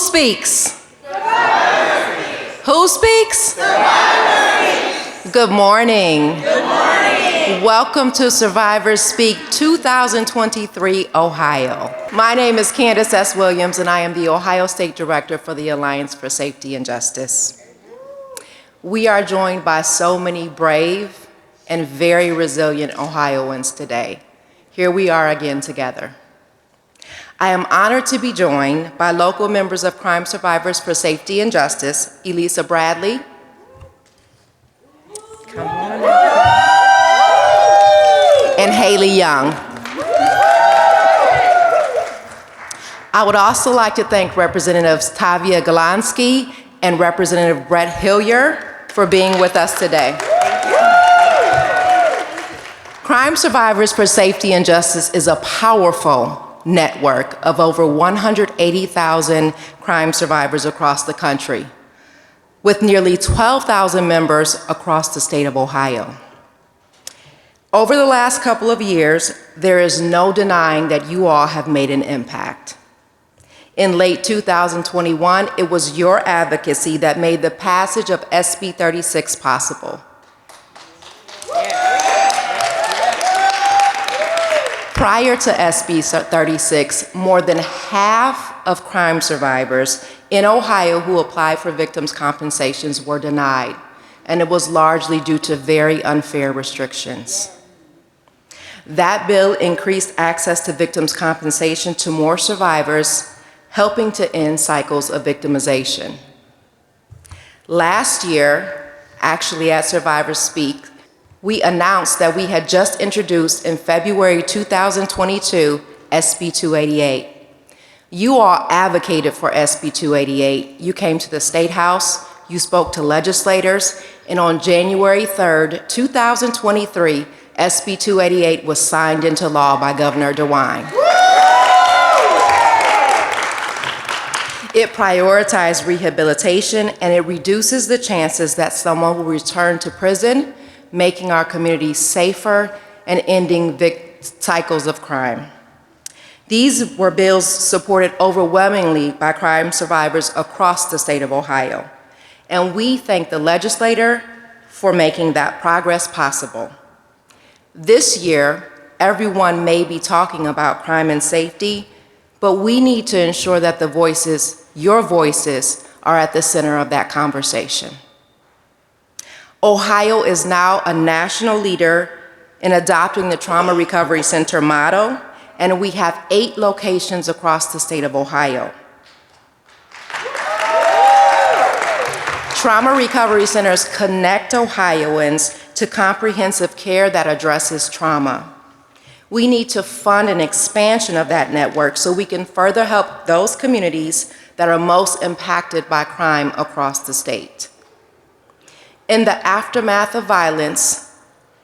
speaks? Who speaks? Good morning. Good morning. Welcome to Survivors Speak 2023 Ohio. My name is Candace S. Williams, and I am the Ohio State Director for the Alliance for Safety and Justice. We are joined by so many brave and very resilient Ohioans today. Here we are again together. I am honored to be joined by local members of Crime Survivors for Safety and Justice, Elisa Bradley. Come on. And Haley Young. I would also like to thank Representatives Tavia Golansky and Representative Brett Hillier for being with us today. Crime Survivors for Safety and Justice is a powerful network of over 180,000 crime survivors across the country, with nearly 12,000 members across the state of Ohio. Over the last couple of years, there is no denying that you all have made an impact. In late 2021, it was your advocacy that made the passage of SB 36 possible. Prior to SB 36, more than half of crime survivors in Ohio who applied for victims' compensations were denied, and it was largely due to very unfair restrictions. That bill increased access to victims' compensation to more survivors, helping to end cycles of victimization. Last year, actually at Survivors Speak, we announced that we had just introduced in February 2022 SB 288. You all advocated for SB 288. You came to the State House, you spoke to legislators, and on January 3rd, 2023, SB 288 was signed into law by Governor DeWine. It prioritized rehabilitation, and it reduces the chances that someone will return to prison, making our communities safer and ending cycles of crime. These were bills supported overwhelmingly by crime survivors across the state of Ohio, and we thank the legislator for making that progress possible. This year, everyone may be talking about crime and safety, but we need to ensure that the voices, your voices, are at the center of that conversation. Ohio is now a national leader in adopting the Trauma Recovery Center motto, and we have 8 locations across the state of Ohio. Trauma Recovery Centers connect Ohioans to comprehensive care that addresses trauma. We need to fund an expansion of that network so we can further help those communities that are most impacted by crime across the state. In the aftermath of violence,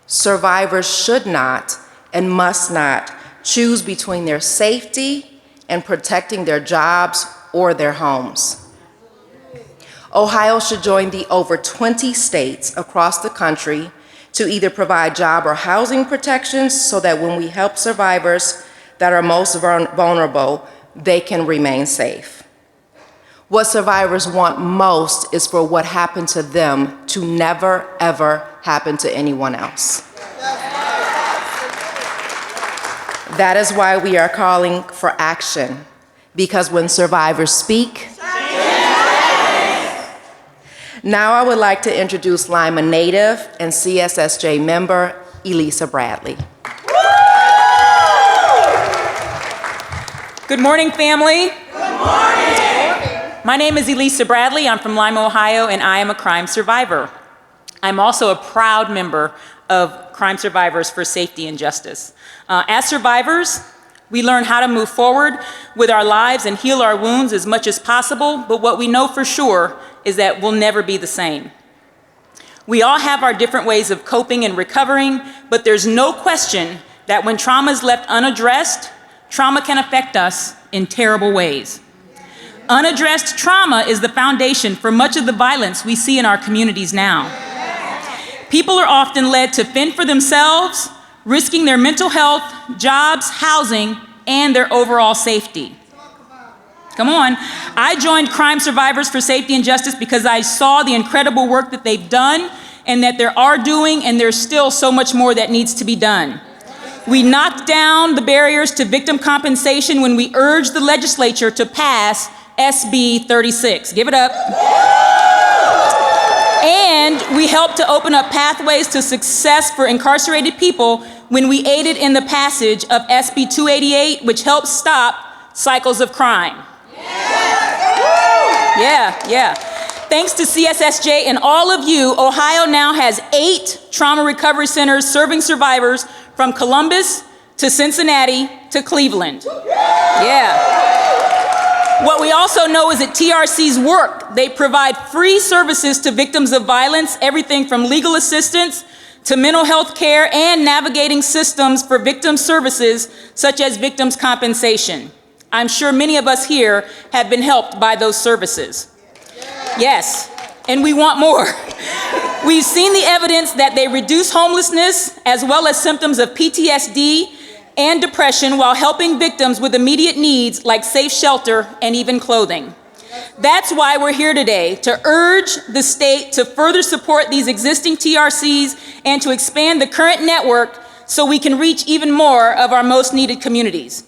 survivors should not and must not choose between their safety and protecting their jobs or their homes. Ohio should join the over 20 states across the country to either provide job or housing protections so that when we help survivors that are most vulnerable, they can remain safe. What survivors want most is for what happened to them to never, ever happen to anyone else. That is why we are calling for action, because when survivors speak, now I would like to introduce Lima native and CSSJ member, Elisa Bradley. Good morning, family. Good morning. My name is Elisa Bradley. I'm from Lima, Ohio, and I am a crime survivor. I'm also a proud member of Crime Survivors for Safety and Justice. As survivors, we learn how to move forward with our lives and heal our wounds as much as possible, but what we know for sure is that we'll never be the same. We all have our different ways of coping and recovering, but there's no question that when trauma is left unaddressed, trauma can affect us in terrible ways. Unaddressed trauma is the foundation for much of the violence we see in our communities now. People are often led to fend for themselves, risking their mental health, jobs, housing, and their overall safety. Come on. I joined Crime Survivors for Safety and Justice because I saw the incredible work that they've done and that they are doing, and there's still so much more that needs to be done. We knocked down the barriers to victim compensation when we urged the legislature to pass SB 36. Give it up. And we helped to open up pathways to success for incarcerated people when we aided in the passage of SB 288, which helps stop cycles of crime. Yeah. Thanks to CSSJ and all of you, Ohio now has 8 trauma recovery centers serving survivors from Columbus to Cincinnati to Cleveland. Yeah. What we also know is that TRCs work. They provide free services to victims of violence, everything from legal assistance to mental health care and navigating systems for victim services such as victims' compensation. I'm sure many of us here have been helped by those services. Yes, and we want more. We've seen the evidence that they reduce homelessness as well as symptoms of PTSD and depression while helping victims with immediate needs like safe shelter and even clothing. That's why we're here today, to urge the state to further support these existing TRCs and to expand the current network so we can reach even more of our most needed communities.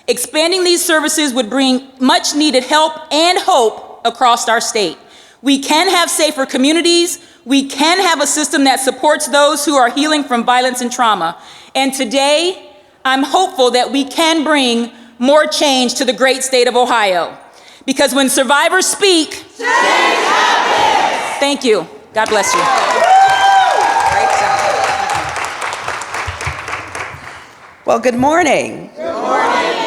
Expanding these services would bring much needed help and hope across our state. We can have safer communities. We can have a system that supports those who are healing from violence and trauma. And today, I'm hopeful that we can bring more change to the great state of Ohio. Because when survivors speak, change happens. Thank you. God bless you. Great job. Well, good morning. Good morning.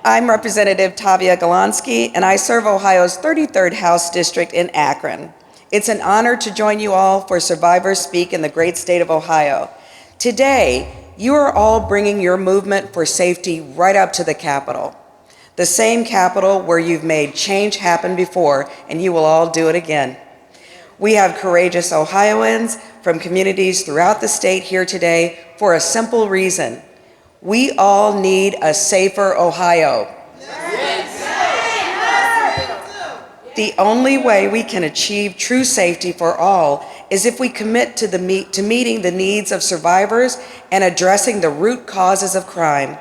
I'm Representative Tavia Golansky, and I serve Ohio's 33rd House District in Akron. It's an honor to join you all for Survivors Speak in the great state of Ohio. Today, you are all bringing your movement for safety right up to the Capitol. The same Capitol where you've made change happen before, and you will all do it again. We have courageous Ohioans from communities throughout the state here today for a simple reason. We all need a safer Ohio. The only way we can achieve true safety for all is if we commit to meeting the needs of survivors and addressing the root causes of crime.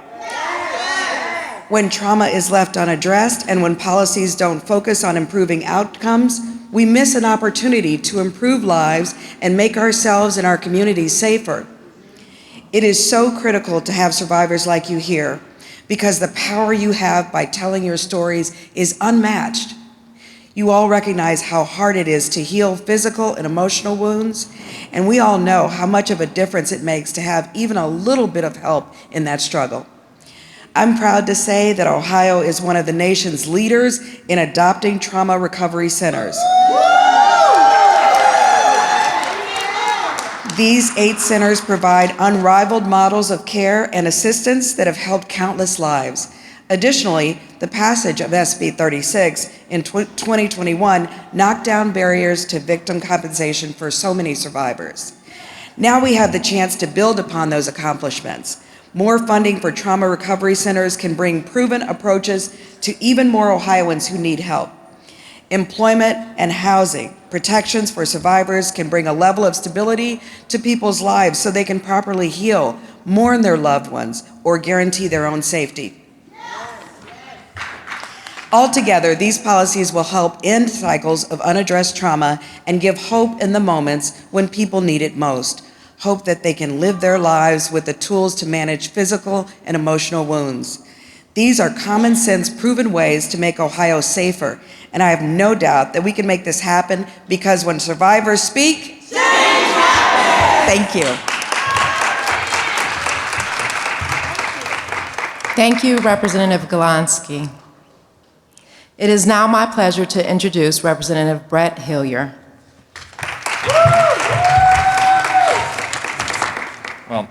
When trauma is left unaddressed and when policies don't focus on improving outcomes, we miss an opportunity to improve lives and make ourselves and our communities safer. It is so critical to have survivors like you here because the power you have by telling your stories is unmatched. You all recognize how hard it is to heal physical and emotional wounds, and we all know how much of a difference it makes to have even a little bit of help in that struggle. I'm proud to say that Ohio is one of the nation's leaders in adopting trauma recovery centers. These 8 centers provide unrivaled models of care and assistance that have helped countless lives. Additionally, the passage of SB 36 in 2021 knocked down barriers to victim compensation for so many survivors. Now we have the chance to build upon those accomplishments. More funding for trauma recovery centers can bring proven approaches to even more Ohioans who need help. Employment and housing protections for survivors can bring a level of stability to people's lives so they can properly heal, mourn their loved ones, or guarantee their own safety. Altogether, these policies will help end cycles of unaddressed trauma and give hope in the moments when people need it most. Hope that they can live their lives with the tools to manage physical and emotional wounds. These are common sense proven ways to make Ohio safer, and I have no doubt that we can make this happen because when survivors speak, change happens. Thank you. Thank you, Representative Golansky. It is now my pleasure to introduce Representative Brett Hillier. Well,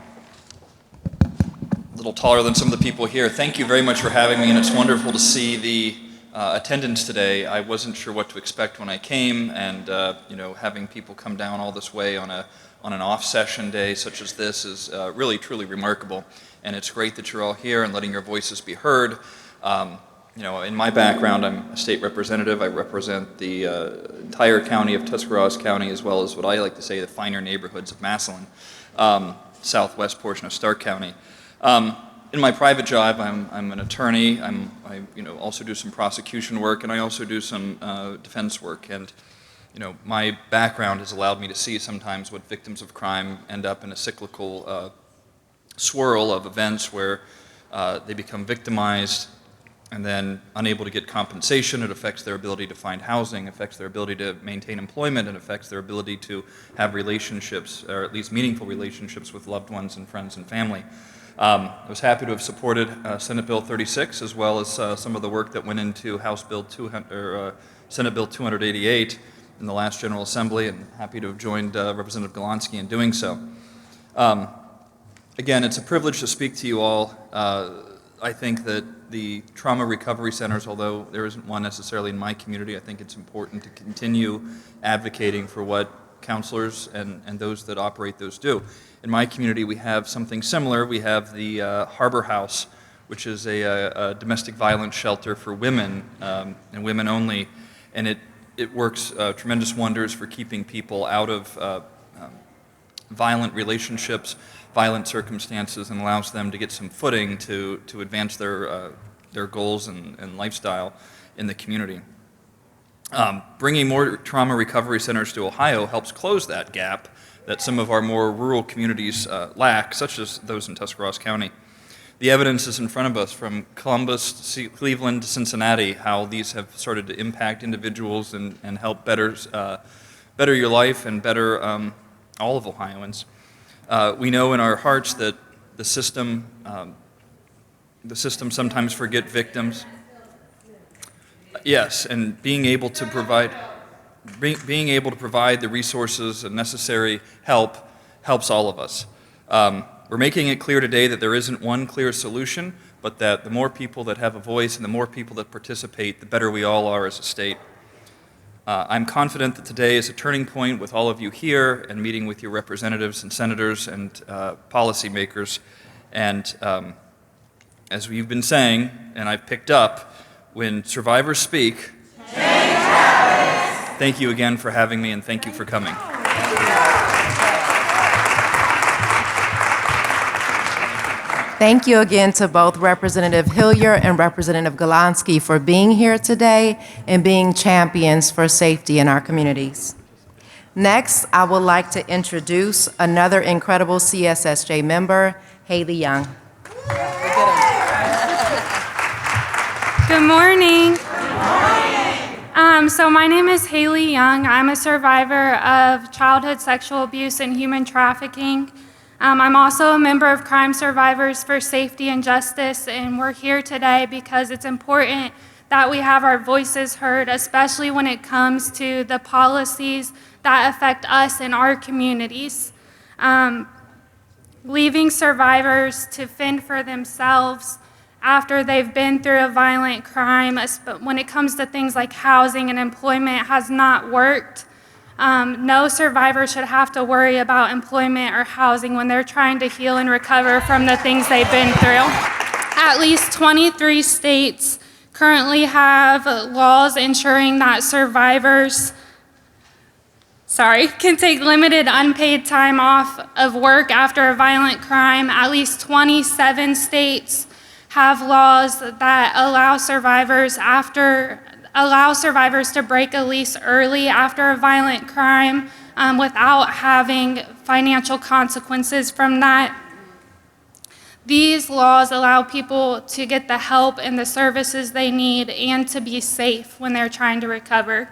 a little taller than some of the people here. Thank you very much for having me, and it's wonderful to see the attendance today. I wasn't sure what to expect when I came, and having people come down all this way on an off-session day such as this is really, truly remarkable. And it's great that you're all here and letting your voices be heard. In my background, I'm a state representative. I represent the entire county of Tuscarawas County, as well as what I like to say, the finer neighborhoods of Massillon, southwest portion of Stark County. In my private job, I'm an attorney. I also do some prosecution work, and I also do some defense work. And my background has allowed me to see sometimes what victims of crime end up in a cyclical swirl of events where they become victimized and then unable to get compensation. It affects their ability to find housing, affects their ability to maintain employment, and affects their ability to have relationships, or at least meaningful relationships with loved ones and friends and family. I was happy to have supported Senate Bill 36, as well as some of the work that went into Senate Bill 288 in the last General Assembly, and happy to have joined Representative Galansky in doing so. Again, it's a privilege to speak to you all. I think that the trauma recovery centers, although there isn't one necessarily in my community, I think it's important to continue advocating for what counselors and those that operate those do. In my community, we have something similar. We have the Harbor House, which is a domestic violence shelter for women and women only, and it works tremendous wonders for keeping people out of violent relationships, violent circumstances, and allows them to get some footing to advance their goals and lifestyle in the community. Bringing more trauma recovery centers to Ohio helps close that gap that some of our more rural communities lack, such as those in Tuscarawas County. The evidence is in front of us from Columbus, Cleveland, Cincinnati, how these have started to impact individuals and help better your life and better all of Ohioans. We know in our hearts that the system sometimes forget victims. Yes, and being able to provide the resources and necessary help helps all of us. We're making it clear today that there isn't one clear solution, but that the more people that have a voice and the more people that participate, the better we all are as a state. I'm confident that today is a turning point with all of you here and meeting with your representatives and senators and policymakers. And as we've been saying, and I've picked up, when survivors speak, thank you again for having me, and thank you for coming. Thank you again to both Representative Hillier and Representative Galansky for being here today and being champions for safety in our communities. Next, I would like to introduce another incredible CSSJ member, Haley Young. Good morning. So my name is Haley Young. I'm a survivor of childhood sexual abuse and human trafficking. I'm also a member of Crime Survivors for Safety and Justice, and we're here today because it's important that we have our voices heard, especially when it comes to the policies that affect us in our communities. Leaving survivors to fend for themselves after they've been through a violent crime, when it comes to things like housing and employment, has not worked. No survivor should have to worry about employment or housing when they're trying to heal and recover from the things they've been through. At least 23 states currently have laws ensuring that survivors can take limited unpaid time off of work after a violent crime. At least 27 states have laws that allow survivors to break a lease early after a violent crime without having financial consequences from that. These laws allow people to get the help and the services they need and to be safe when they're trying to recover.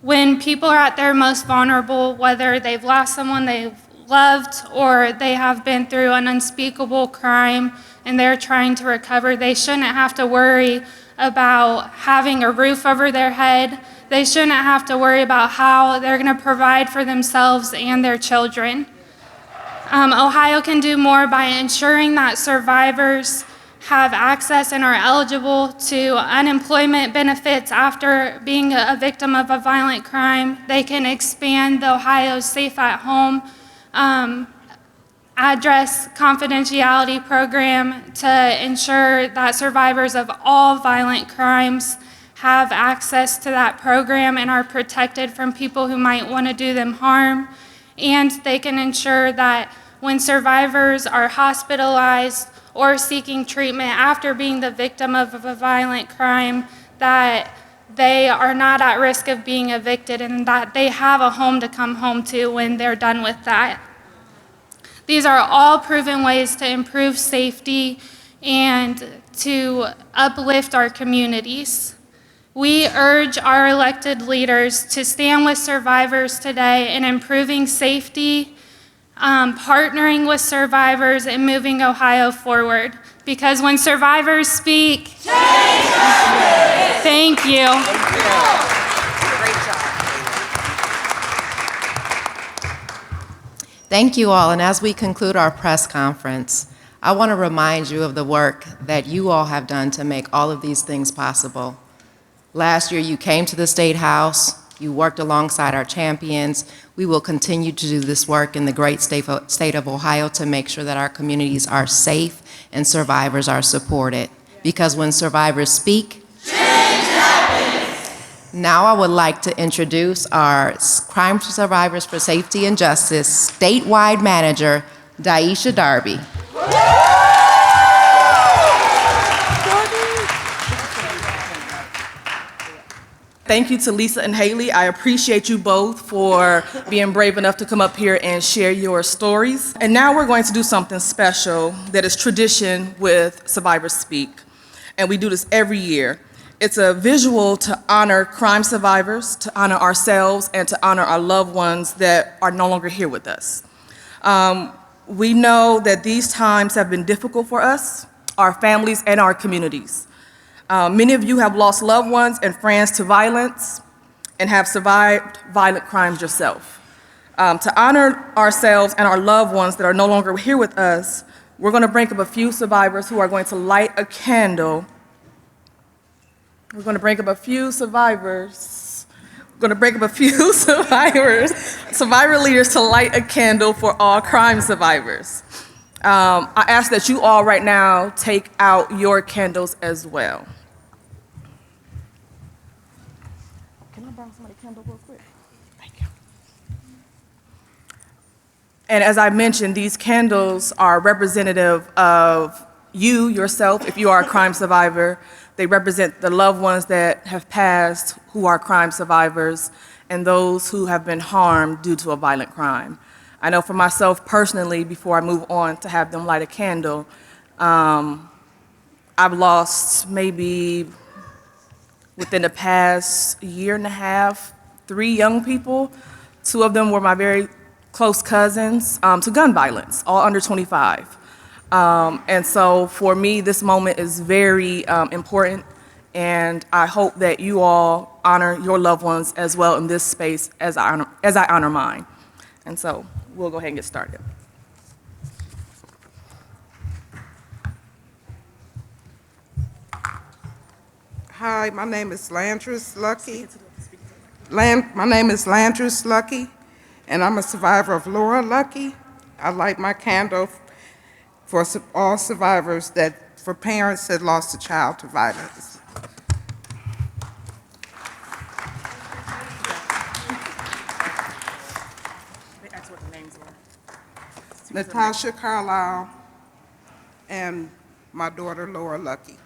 When people are at their most vulnerable, whether they've lost someone they've loved or they have been through an unspeakable crime and they're trying to recover, they shouldn't have to worry about having a roof over their head. They shouldn't have to worry about how they're going to provide for themselves and their children. Ohio can do more by ensuring that survivors have access and are eligible to unemployment benefits after being a victim of a violent crime. They can expand the Ohio Safe at Home address confidentiality program to ensure that survivors of all violent crimes have access to that program and are protected from people who might want to do them harm. And they can ensure that when survivors are hospitalized or seeking treatment after being the victim of a violent crime, that they are not at risk of being evicted and that they have a home to come home to when they're done with that. These are all proven ways to improve safety and to uplift our communities. We urge our elected leaders to stand with survivors today in improving safety, partnering with survivors, and moving Ohio forward. Because when survivors speak, change happens. Thank you. Great job. Thank you all, and as we conclude our press conference, I want to remind you of the work that you all have done to make all of these things possible. Last year, you came to the State House, you worked alongside our champions. We will continue to do this work in the great state of Ohio to make sure that our communities are safe and survivors are supported. Because when survivors speak, change happens. Now I would like to introduce our Crime Survivors for Safety and Justice statewide manager, Daisha Darby. Thank you to Lisa and Haley. I appreciate you both for being brave enough to come up here and share your stories. And now we're going to do something special that is tradition with Survivors Speak. And we do this every year. It's a visual to honor crime survivors, to honor ourselves, and to honor our loved ones that are no longer here with us. We know that these times have been difficult for us, our families, and our communities. Many of you have lost loved ones and friends to violence and have survived violent crimes yourself. To honor ourselves and our loved ones that are no longer here with us, we're going to bring up a few survivors who are going to light a candle. We're going to bring up a few survivors. We're going to bring up a few survivor leaders to light a candle for all crime survivors. I ask that you all right now take out your candles as well. Can I borrow somebody's candle real quick? Thank you. And as I mentioned, these candles are representative of you, yourself, if you are a crime survivor. They represent the loved ones that have passed who are crime survivors and those who have been harmed due to a violent crime. I know for myself personally, before I move on to have them light a candle, I've lost maybe within the past year and a half, 3 young people. 2 of them were my very close cousins to gun violence, all under 25. And so for me, this moment is very important, and I hope that you all honor your loved ones as well in this space as I honor mine. And so we'll go ahead and get started. Hi, my name is Landris Lucky. My name is Landris Lucky, and I'm a survivor of Laura Lucky. I light my candle for all survivors for parents that lost a child to violence. That's what the names were. Natasha Carlisle and my daughter Laura Lucky.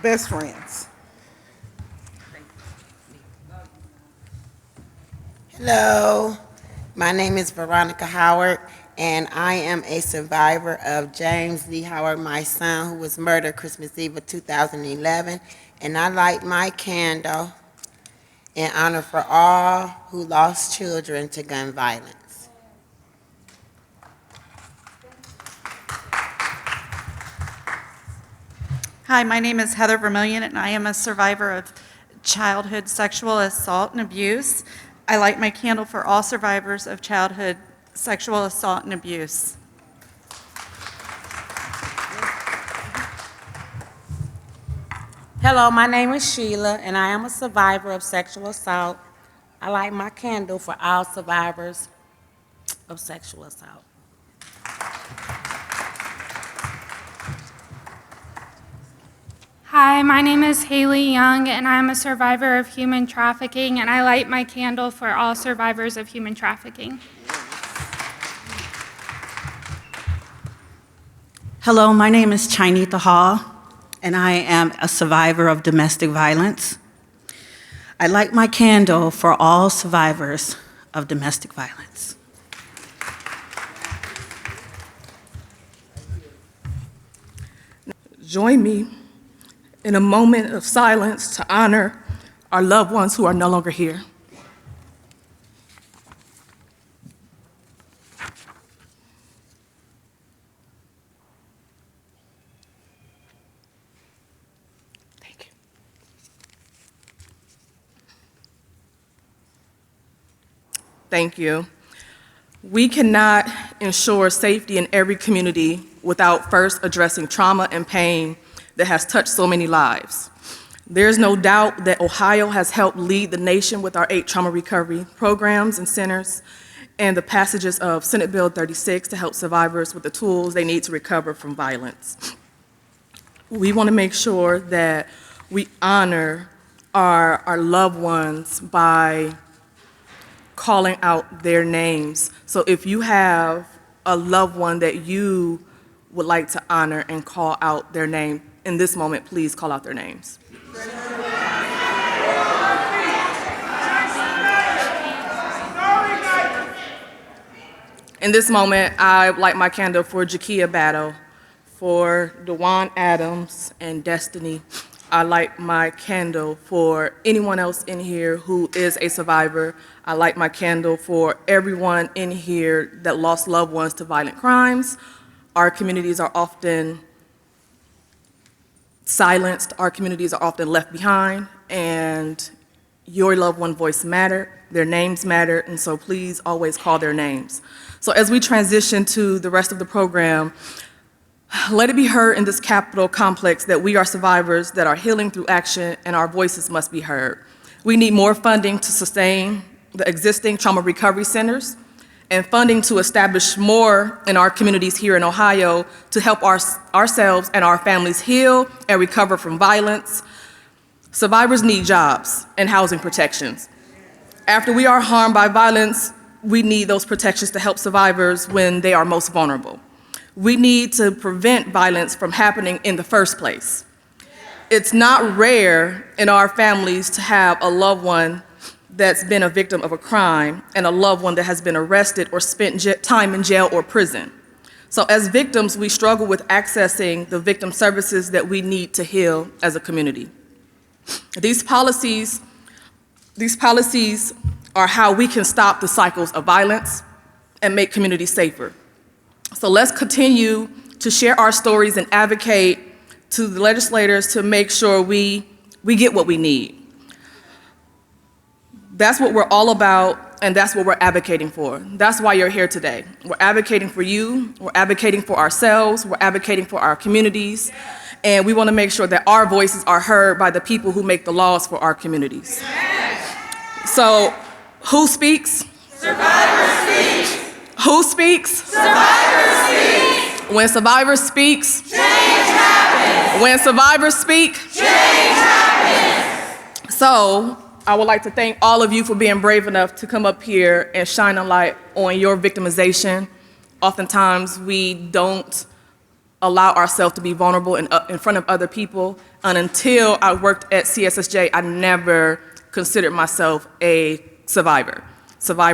Best friends. Hello, my name is Veronica Howard, and I am a survivor of James Lee Howard, my son, who was murdered Christmas Eve of 2011, and I light my candle in honor for all who lost children to gun violence. Hi, my name is Heather Vermillion, and I am a survivor of childhood sexual assault and abuse. I light my candle for all survivors of childhood sexual assault and abuse. Hello, my name is Sheila, and I am a survivor of sexual assault I light my candle for all survivors of sexual assault. Hi, my name is Haley Young, and I'm a survivor of human trafficking, and I light my candle for all survivors of human trafficking. Hello, my name is Chinita Hall, and I am a survivor of domestic violence. I light my candle for all survivors of domestic violence. Join me in a moment of silence to honor our loved ones who are no longer here. Thank you. Thank you. We cannot ensure safety in every community without first addressing trauma and pain that has touched so many lives. There's no doubt that Ohio has helped lead the nation with our 8 trauma recovery programs and centers and the passages of Senate Bill 36 to help survivors with the tools they need to recover from violence. We want to make sure that we honor our loved ones by calling out their names. So if you have a loved one that you would like to honor and call out their name, in this moment, please call out their names. In this moment, I light my candle for Jakia Battle, for Dewan Adams and Destiny. I light my candle for anyone else in here who is a survivor. I light my candle for everyone in here that lost loved ones to violent crimes. Our communities are often silenced, our communities are often left behind, and your loved one voice matter, their names matter, and so please always call their names. So as we transition to the rest of the program, let it be heard in this Capitol complex that we are survivors that are healing through action and our voices must be heard. We need more funding to sustain the existing trauma recovery centers and funding to establish more in our communities here in Ohio to help ourselves and our families heal and recover from violence. Survivors need jobs and housing protections. After we are harmed by violence, we need those protections to help survivors when they are most vulnerable. We need to prevent violence from happening in the first place. It's not rare in our families to have a loved one that's been a victim of a crime and a loved one that has been arrested or spent time in jail or prison. So as victims, we struggle with accessing the victim services that we need to heal as a community. These policies are how we can stop the cycles of violence and make communities safer. So let's continue to share our stories and advocate to the legislators to make sure we get what we need. That's what we're all about, and that's what we're advocating for. That's why you're here today. We're advocating for you, we're advocating for ourselves, we're advocating for our communities, and we want to make sure that our voices are heard by the people who make the laws for our communities. So, who speaks? Survivor speaks. Who speaks? Survivor speaks. When survivors speaks, change happens. When survivors speak, change happens. So, I would like to thank all of you for being brave enough to come up here and shine a light on your victimization. Oftentimes, we don't allow ourselves to be vulnerable in front of other people. And until I worked at CSSJ, I never considered myself a survivor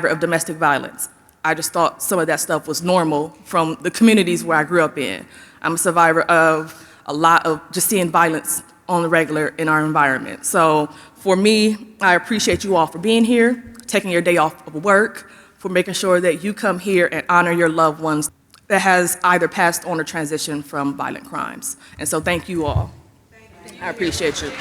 of domestic violence. I just thought some of that stuff was normal from the communities where I grew up in. I'm a survivor of a lot of just seeing violence on the regular in our environment. So for me, I appreciate you all for being here, taking your day off of work, for making sure that you come here and honor your loved ones that has either passed on or transitioned from violent crimes. And so thank you all. I appreciate you.